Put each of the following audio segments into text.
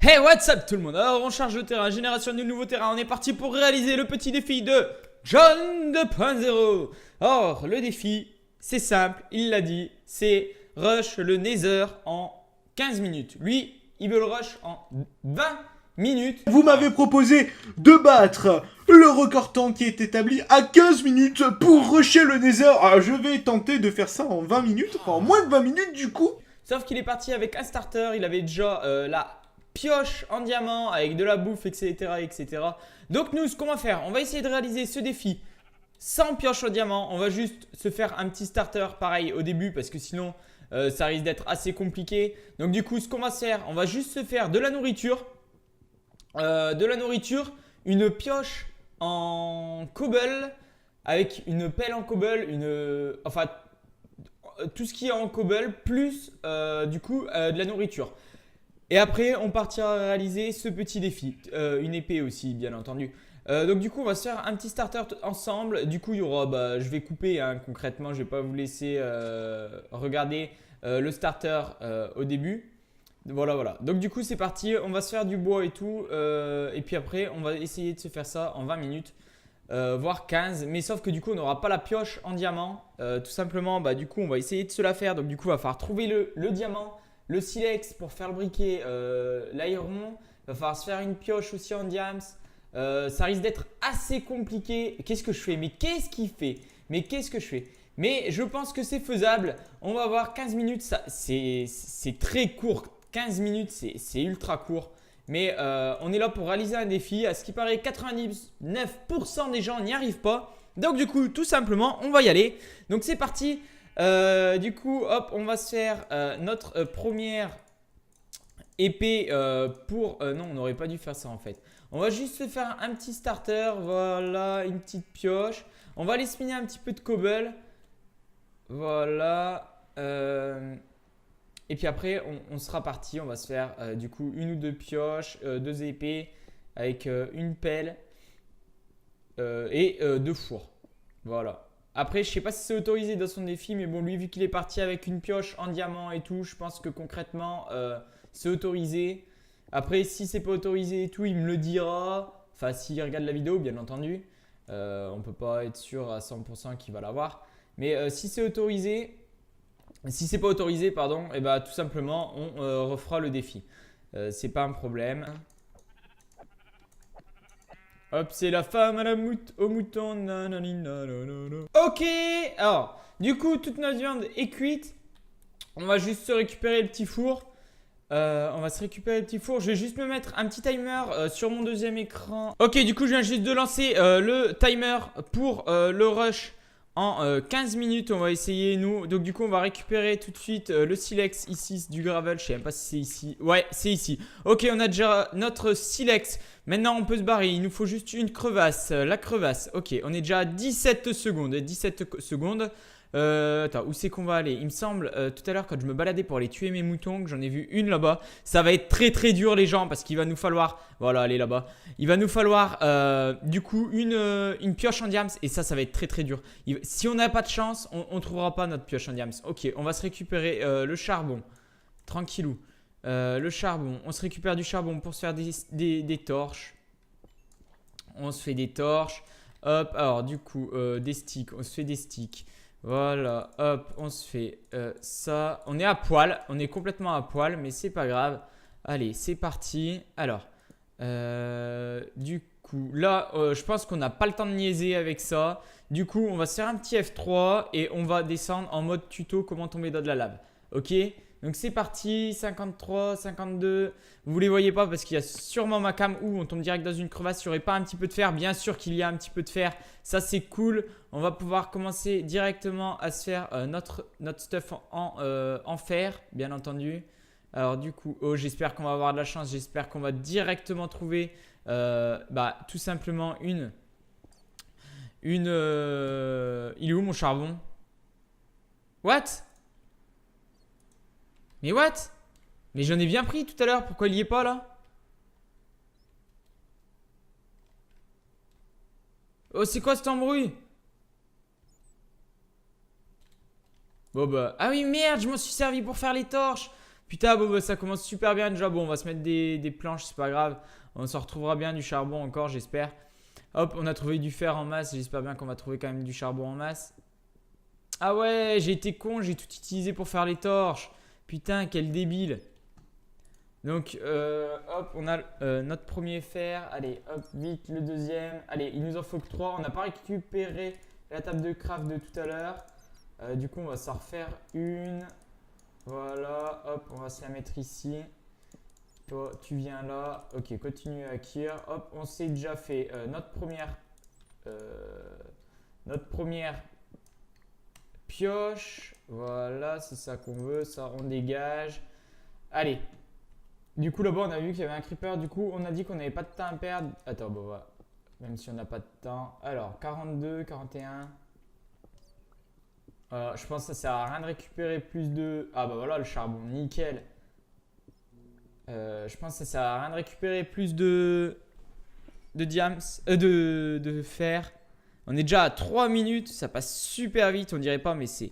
Hey, what's up tout le monde? Alors on charge le terrain, génération de nouveaux terrains, on est parti pour réaliser le petit défi de John 2.0. Or, le défi, c'est simple, il l'a dit, c'est rush le Nether en 15 minutes. Lui, il veut le rush en 20 minutes. Vous m'avez proposé de battre le record temps qui est établi à 15 minutes pour rusher le Nether. Alors, je vais tenter de faire ça en 20 minutes, enfin en moins de 20 minutes du coup. Sauf qu'il est parti avec un starter, il avait déjà la pioche en diamant avec de la bouffe, etc., etc. Donc nous, ce qu'on va faire, on va essayer de réaliser ce défi sans pioche en diamant. On va juste se faire un petit starter pareil au début parce que sinon ça risque d'être assez compliqué. Donc du coup, ce qu'on va faire, on va juste se faire de la nourriture, une pioche en cobble avec une pelle en cobble, enfin tout ce qui est en cobble plus du coup de la nourriture. Et après, on partira réaliser ce petit défi. Une épée aussi, bien entendu. Donc du coup, on va se faire un petit starter ensemble. Du coup, il y aura, je vais couper hein, concrètement. Je ne vais pas vous laisser regarder le starter au début. Voilà, voilà. Donc du coup, c'est parti. On va se faire du bois et tout. Et puis après, on va essayer de se faire ça en 20 minutes. Voire 15. Mais sauf que du coup, on n'aura pas la pioche en diamant. Tout simplement, du coup, on va essayer de se la faire. Donc du coup, il va falloir trouver le diamant. Le silex pour faire le briquet, l'iron, il va falloir se faire une pioche aussi en diams. Ça risque d'être assez compliqué. Qu'est-ce que je fais? Mais qu'est-ce qu'il fait? Mais qu'est-ce que je fais? Mais je pense que c'est faisable. On va voir 15 minutes, c'est très court. 15 minutes, c'est ultra court. Mais on est là pour réaliser un défi. À ce qui paraît, 99% des gens n'y arrivent pas. Donc du coup, tout simplement, on va y aller. Donc c'est parti. Du coup, hop, on va se faire notre première épée pour… non, on n'aurait pas dû faire ça en fait. On va juste se faire un petit starter, voilà, une petite pioche. On va aller spinner un petit peu de cobble. Voilà. Et puis après, on sera parti. On va se faire du coup une ou deux pioches, deux épées avec une pelle et deux fours. Voilà. Après, je sais pas si c'est autorisé dans son défi, mais bon, lui, vu qu'il est parti avec une pioche en diamant et tout, je pense que concrètement, c'est autorisé. Après, si c'est pas autorisé et tout, il me le dira. Enfin, s'il regarde la vidéo, bien entendu. On peut pas être sûr à 100% qu'il va l'avoir. Mais si c'est autorisé, si c'est pas autorisé, pardon, et tout simplement, on refera le défi. C'est pas un problème. Hop, c'est la femme à au mouton. Nanani, nanana. Ok, alors, du coup, toute notre viande est cuite. On va juste se récupérer le petit four. Je vais juste me mettre un petit timer sur mon deuxième écran. Ok, du coup, je viens juste de lancer le timer pour le rush en 15 minutes. On va essayer, nous. Donc, du coup, on va récupérer tout de suite le silex ici, du gravel. Je sais même pas si c'est ici. Ouais, c'est ici. Ok, on a déjà notre silex. Maintenant, on peut se barrer. Il nous faut juste une crevasse. La crevasse. Ok, on est déjà à 17 secondes. 17 secondes. Attends, où c'est qu'on va aller? Il me semble tout à l'heure quand je me baladais pour aller tuer mes moutons, que j'en ai vu une là-bas. Ça va être très très dur les gens parce qu'il va nous falloir… Voilà, elle est là-bas. Il va nous falloir du coup une pioche en diams et ça va être très très dur. Si on n'a pas de chance, on ne trouvera pas notre pioche en diams. Ok, on va se récupérer le charbon. Tranquillou. Le charbon. On se récupère du charbon pour se faire des torches. On se fait des torches. Hop, alors du coup, des sticks. On se fait des sticks. Voilà, hop, on se fait ça. On est à poil, on est complètement à poil, mais c'est pas grave. Allez, c'est parti. Alors, du coup, là, je pense qu'on n'a pas le temps de niaiser avec ça. Du coup, on va se faire un petit F3 et on va descendre en mode tuto comment tomber dans de la lave. Ok? Donc c'est parti, 53, 52. Vous les voyez pas parce qu'il y a sûrement ma cam où on tombe direct dans une crevasse. Il n'y aurait pas un petit peu de fer. Bien sûr qu'il y a un petit peu de fer. Ça c'est cool. On va pouvoir commencer directement à se faire notre stuff en fer, bien entendu. Alors du coup, j'espère qu'on va avoir de la chance. J'espère qu'on va directement trouver tout simplement une… Il est où mon charbon? What? Mais what? Mais j'en ai bien pris tout à l'heure, pourquoi il y est pas là? Oh, c'est quoi cet embrouille? Bon ah oui merde, je m'en suis servi pour faire les torches. Putain, bon, bah, ça commence super bien déjà. Bon, on va se mettre des planches, c'est pas grave. On s'en retrouvera bien du charbon encore, j'espère. Hop, on a trouvé du fer en masse. J'espère bien qu'on va trouver quand même du charbon en masse. Ah ouais, j'ai été con, j'ai tout utilisé pour faire les torches. Putain, quel débile. Donc, hop, on a notre premier fer. Allez, hop, vite, le deuxième. Allez, il nous en faut que 3. On n'a pas récupéré la table de craft de tout à l'heure. Du coup, on va s'en refaire une. Voilà, hop, on va se la mettre ici. Toi, tu viens là. Ok, continue à cuire. Hop, on s'est déjà fait notre première pioche. Voilà, c'est ça qu'on veut. Ça, on dégage. Allez. Du coup, là-bas, on a vu qu'il y avait un creeper. Du coup, on a dit qu'on n'avait pas de temps à perdre. Attends, bon, voilà. Même si on n'a pas de temps. Alors, 42, 41. Je pense que ça sert à rien de récupérer plus de... Ah bah voilà, le charbon, nickel. Je pense que ça sert à rien de récupérer plus de diams, de fer. On est déjà à 3 minutes, ça passe super vite, on dirait pas, mais c'est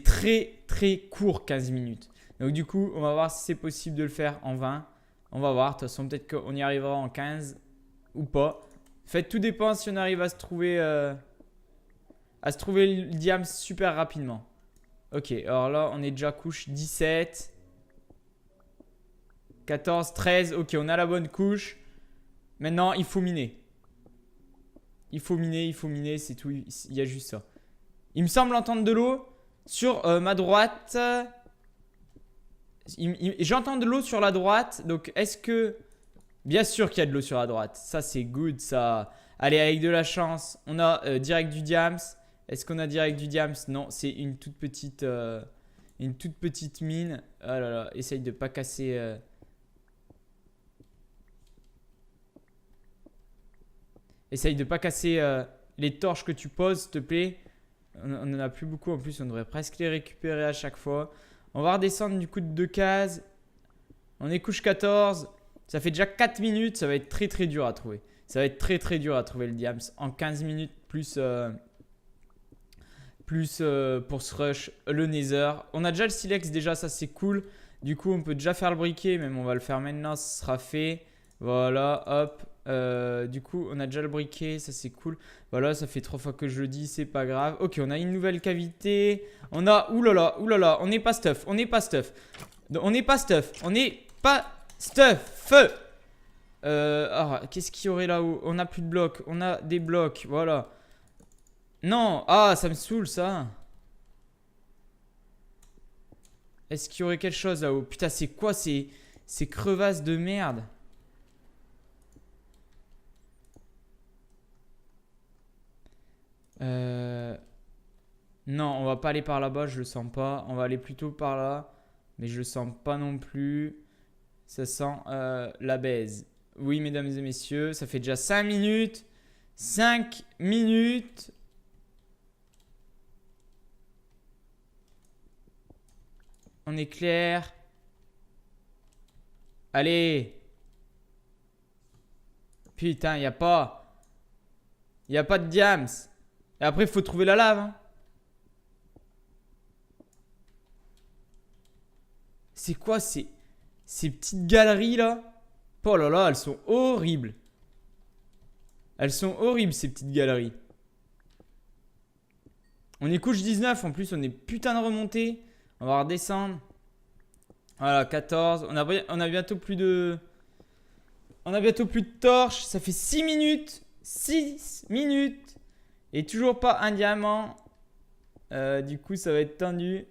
très très court, 15 minutes. Donc du coup, on va voir si c'est possible de le faire en 20. On va voir, de toute façon, peut-être qu'on y arrivera en 15 ou pas. En fait, tout dépend si on arrive à se trouver le diams super rapidement. Ok, alors là, on est déjà couche 17. 14, 13. Ok, on a la bonne couche. Maintenant, il faut miner. Il faut miner, c'est tout. Il y a juste ça. Il me semble entendre de l'eau sur ma droite. J'entends de l'eau sur la droite. Donc, est-ce que... Bien sûr qu'il y a de l'eau sur la droite. Ça, c'est good, ça. Allez, avec de la chance, on a direct du diams. Est-ce qu'on a direct du diams? Non, c'est une toute petite mine. Ah là là, essaye de pas casser... Essaye de pas casser les torches que tu poses, s'il te plaît. On n'en a plus beaucoup. En plus, on devrait presque les récupérer à chaque fois. On va redescendre du coup de 2 cases. On est couche 14. Ça fait déjà 4 minutes. Ça va être très très dur à trouver. Ça va être très très dur à trouver le diams. En 15 minutes plus pour ce rush le nether. On a déjà le silex déjà. Ça c'est cool. Du coup, on peut déjà faire le briquet. Même on va le faire maintenant. Ce sera fait. Voilà, hop. Du coup, on a déjà le briquet, ça c'est cool. Voilà, ça fait 3 fois que je le dis, c'est pas grave. Ok, on a une nouvelle cavité. On a, oulala, on n'est pas stuff, on n'est pas stuff. On n'est pas stuff, on n'est pas stuff. Qu'est-ce qu'il y aurait là-haut? On n'a plus de blocs, on a des blocs, voilà. Non, ça me saoule ça. Est-ce qu'il y aurait quelque chose là-haut? Putain, c'est quoi ces crevasses de merde? Non, on va pas aller par là-bas, je le sens pas. On va aller plutôt par là, mais je le sens pas non plus. Ça sent la baise. Oui, mesdames et messieurs, ça fait déjà 5 minutes. 5 minutes. On est clair. Allez. Putain, y a pas de diams. Et après, il faut trouver la lave. Hein. C'est quoi ces petites galeries là? Oh là là, elles sont horribles. Elles sont horribles ces petites galeries. On est couche 19, en plus on est putain de remontée. On va redescendre. Voilà, 14. On a bientôt plus de... On a bientôt plus de torches. Ça fait 6 minutes. 6 minutes. Et toujours pas un diamant. Du coup, ça va être tendu.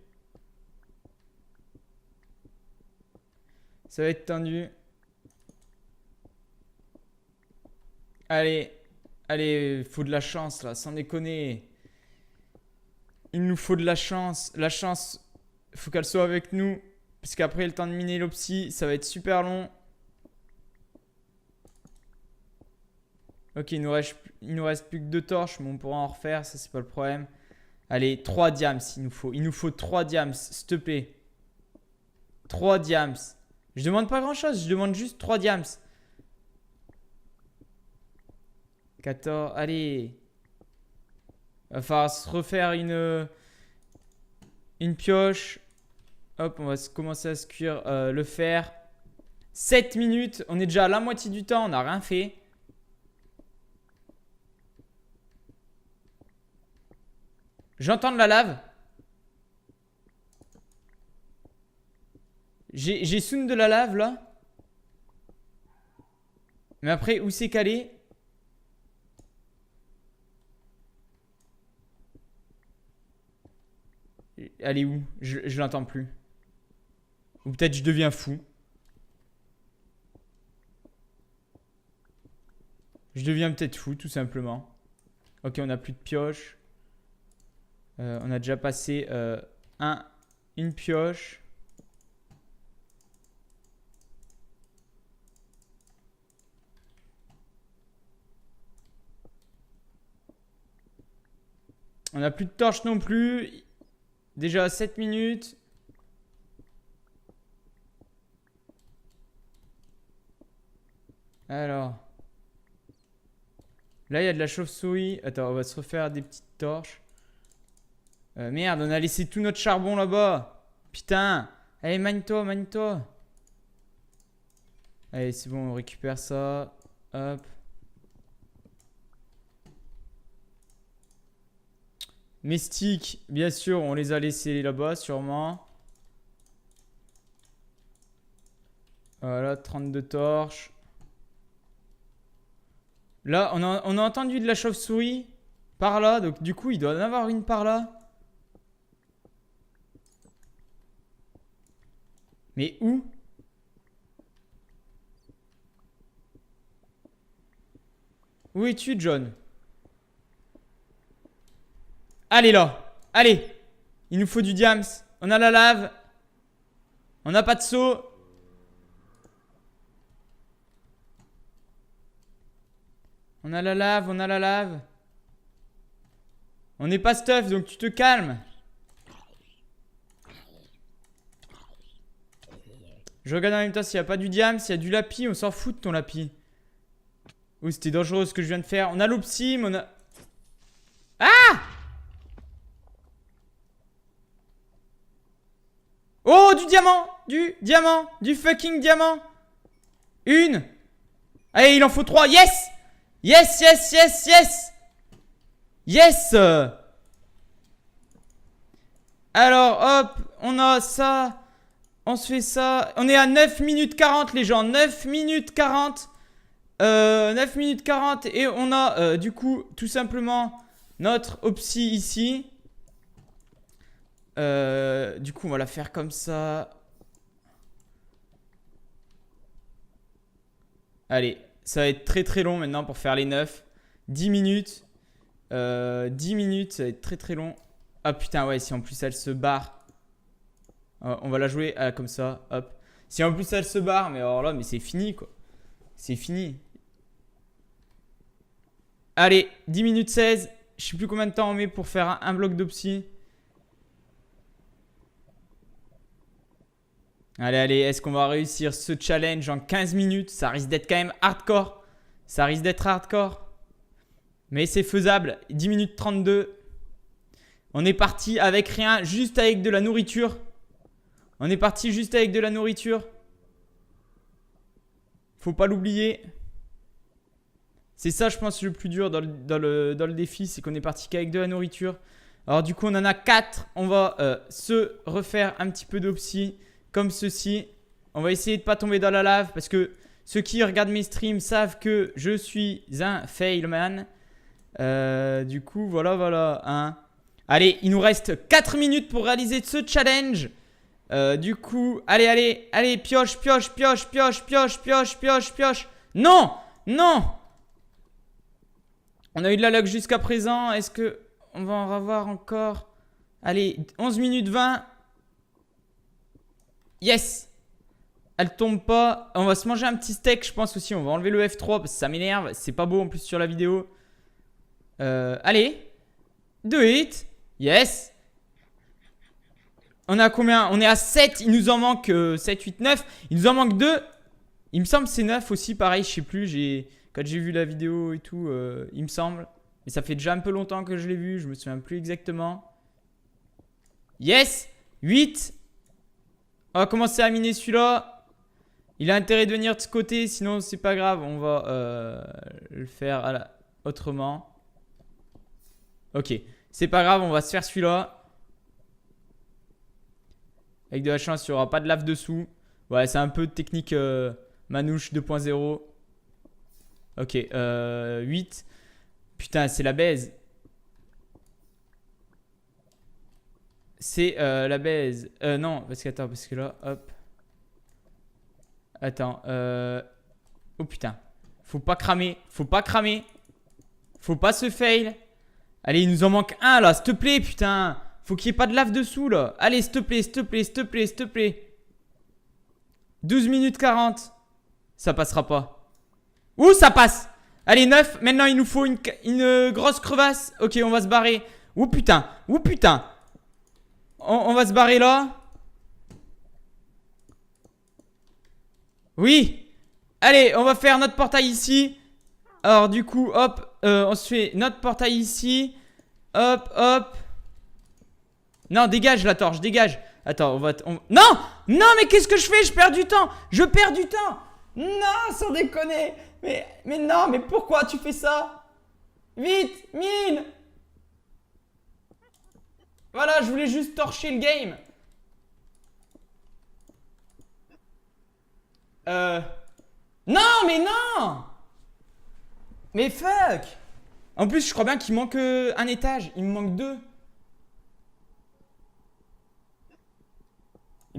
Ça va être tendu. Allez. Allez, faut de la chance là, sans déconner. Il nous faut de la chance. La chance, faut qu'elle soit avec nous. Parce qu'après, le temps de miner l'opsie, ça va être super long. Ok, il nous reste plus que 2 torches, mais on pourra en refaire, ça c'est pas le problème. Allez, 3 diams il nous faut. Il nous faut 3 diams, s'il te plaît. 3 diams. Je demande pas grand chose, je demande juste 3 diams. 14, allez. Il va falloir se refaire une pioche. Hop, on va commencer à se cuire le fer. 7 minutes. On est déjà à la moitié du temps. On n'a rien fait. J'entends de la lave. J'ai soon de la lave là. Mais après, où c'est calé? Elle est où? Je l'entends plus. Ou peut-être je deviens fou. Je deviens peut-être fou, tout simplement. Ok, on n'a plus de pioche. On a déjà passé une pioche. On n'a plus de torche non plus. Déjà 7 minutes. Alors. Là, il y a de la chauve-souris. Attends, on va se refaire des petites torches. Merde, on a laissé tout notre charbon là-bas. Putain. Allez, manie-toi, manie-toi. Allez, c'est bon, on récupère ça. Hop. Mes sticks, bien sûr, on les a laissés là-bas, sûrement. Voilà, 32 torches. Là, on a entendu de la chauve-souris par là. Donc, du coup, il doit en avoir une par là. Mais où? Où es-tu, John? Allez là, allez. Il nous faut du diams. On a la lave. On n'a pas de seau. On a la lave, on a la lave. On n'est pas stuff, donc tu te calmes. Je regarde en même temps s'il n'y a pas du diams, s'il y a du lapis, on s'en fout de ton lapis. Oh, c'était dangereux ce que je viens de faire. On a l'opsim, on a... Ah! Oh, du diamant! Du diamant! Du fucking diamant! Une! Allez, il en faut 3. Yes! Yes, yes, yes, yes! Yes! Alors, hop, on a ça. On se fait ça. On est à 9 minutes 40, les gens. 9 minutes 40. 9 minutes 40. Et on a, du coup, tout simplement, notre opsi ici. Du coup, on va la faire comme ça. Allez, ça va être très très long maintenant pour faire les 9. 10 minutes. 10 minutes, ça va être très très long. Ah putain, ouais, si en plus elle se barre. On va la jouer comme ça, hop. Si en plus elle se barre, mais alors là, mais c'est fini quoi. C'est fini. Allez, 10 minutes 16. Je sais plus combien de temps on met pour faire un bloc d'opsi. Allez, allez, est-ce qu'on va réussir ce challenge en 15 minutes? Ça risque d'être quand même hardcore. Ça risque d'être hardcore. Mais c'est faisable. 10 minutes 32. On est parti avec rien, juste avec de la nourriture. On est parti juste avec de la nourriture. Faut pas l'oublier. C'est ça, je pense, le plus dur dans le défi. C'est qu'on est parti qu'avec de la nourriture. Alors du coup, on en a 4. On va se refaire un petit peu d'opsi. Comme ceci. On va essayer de pas tomber dans la lave. Parce que ceux qui regardent mes streams savent que je suis un failman. Du coup, voilà, voilà. Hein. Allez, il nous reste 4 minutes pour réaliser ce challenge. Du coup, allez, allez, allez, pioche, pioche, pioche, pioche, pioche, pioche, pioche, pioche. Non, non. On a eu de la luck jusqu'à présent. Est-ce que on va en avoir encore? Allez, 11 minutes 20. Yes. Elle tombe pas. On va se manger un petit steak, je pense aussi. On va enlever le F3 parce que ça m'énerve. C'est pas beau en plus sur la vidéo. Allez. Do it. Yes. On est à combien? On est à 7. Il nous en manque 7, 8, 9. Il nous en manque 2. Il me semble que c'est 9 aussi. Pareil, je sais plus. Quand j'ai vu la vidéo et tout, il me semble. Mais ça fait déjà un peu longtemps que je l'ai vu. Je me souviens plus exactement. Yes. 8. On va commencer à miner celui-là. Il a intérêt de venir de ce côté, sinon c'est pas grave. On va le faire autrement. Ok, c'est pas grave, on va se faire celui-là. Avec de la chance, il n'y aura pas de lave dessous. Ouais, c'est un peu de technique manouche 2.0. Ok, 8. Putain, c'est la baise. C'est la baise. Non, parce que attends, parce que là, hop. Attends, oh putain. Faut pas cramer, faut pas cramer. Faut pas se fail. Allez, il nous en manque un là, s'il te plaît, putain. Faut qu'il n'y ait pas de lave dessous là. Allez, s'il te plaît, s'il te plaît, s'il te plaît, s'il te plaît. 12 minutes 40. Ça passera pas. Ouh, ça passe. Allez, 9. Maintenant, il nous faut une grosse crevasse. Ok, on va se barrer. Ouh putain, ouh putain. On va se barrer là. Oui. Allez, on va faire notre portail ici. Alors du coup, hop, on se fait notre portail ici. Hop, hop. Non, dégage la torche, dégage. Attends, Non. Non, mais qu'est-ce que je fais? Je perds du temps. Je perds du temps. Non, sans déconner. Mais non, mais pourquoi tu fais ça? Vite, mine. Voilà, je voulais juste torcher le game. Non, mais non. Mais fuck. En plus, je crois bien qu'il manque un étage. Il me manque 2.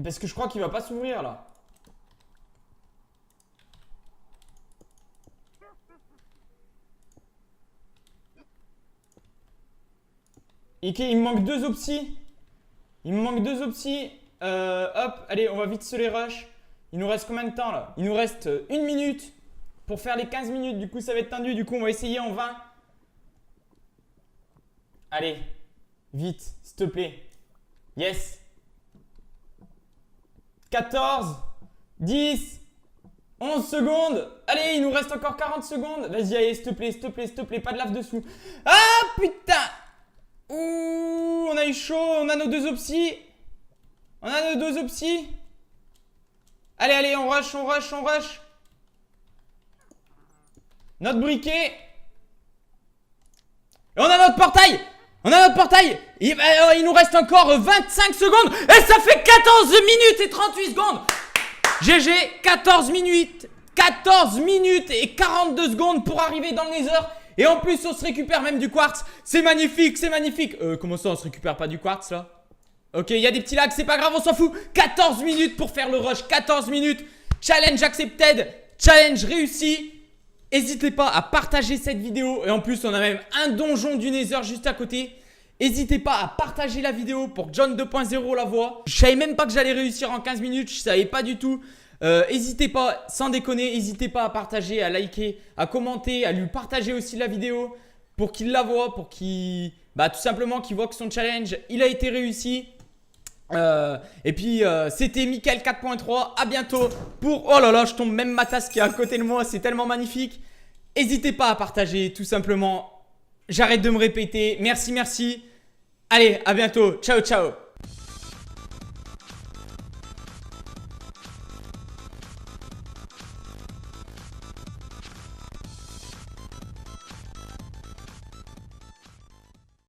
Parce que je crois qu'il va pas s'ouvrir là. Ok, il me manque 2 opsis. Il me manque 2 opsis. Hop, allez, on va vite se les rush. Il nous reste combien de temps là? Il nous reste 1 minute pour faire les 15 minutes. Du coup, ça va être tendu. Du coup, on va essayer en 20. Allez, vite, s'il te plaît. Yes. 14, 10, 11 secondes. Allez, il nous reste encore 40 secondes. Vas-y, allez, s'il te plaît, s'il te plaît, s'il te plaît. Pas de lave dessous. Ah, putain. Ouh, on a eu chaud. On a nos 2 opsis. On a nos 2 opsis. Allez, allez, on rush, on rush, on rush. Notre briquet. Et on a notre portail. On a notre portail. Il nous reste encore 25 secondes. Et ça fait 14 minutes et 38 secondes. GG, 14 minutes. 14 minutes et 42 secondes pour arriver dans le Nether. Et en plus, on se récupère même du quartz. C'est magnifique, c'est magnifique. Comment ça, on se récupère pas du quartz là? Ok, il y a des petits lags, c'est pas grave, on s'en fout. 14 minutes pour faire le rush, 14 minutes. Challenge accepted, challenge réussi. N'hésitez pas à partager cette vidéo. Et en plus, on a même un donjon du Nether juste à côté. N'hésitez pas à partager la vidéo pour que John 2.0 la voie. Je savais même pas que j'allais réussir en 15 minutes, je savais pas du tout. N'hésitez pas, sans déconner, n'hésitez pas à partager, à liker, à commenter, à lui partager aussi la vidéo pour qu'il la voie, pour qu'il, tout simplement qu'il voit que son challenge, il a été réussi. Et puis c'était Mickaël 4.3, à bientôt pour... Oh là là, je tombe, même ma tasse qui est à côté de moi, c'est tellement magnifique. N'hésitez pas à partager, tout simplement. J'arrête de me répéter, merci, merci. Allez, à bientôt, ciao, ciao.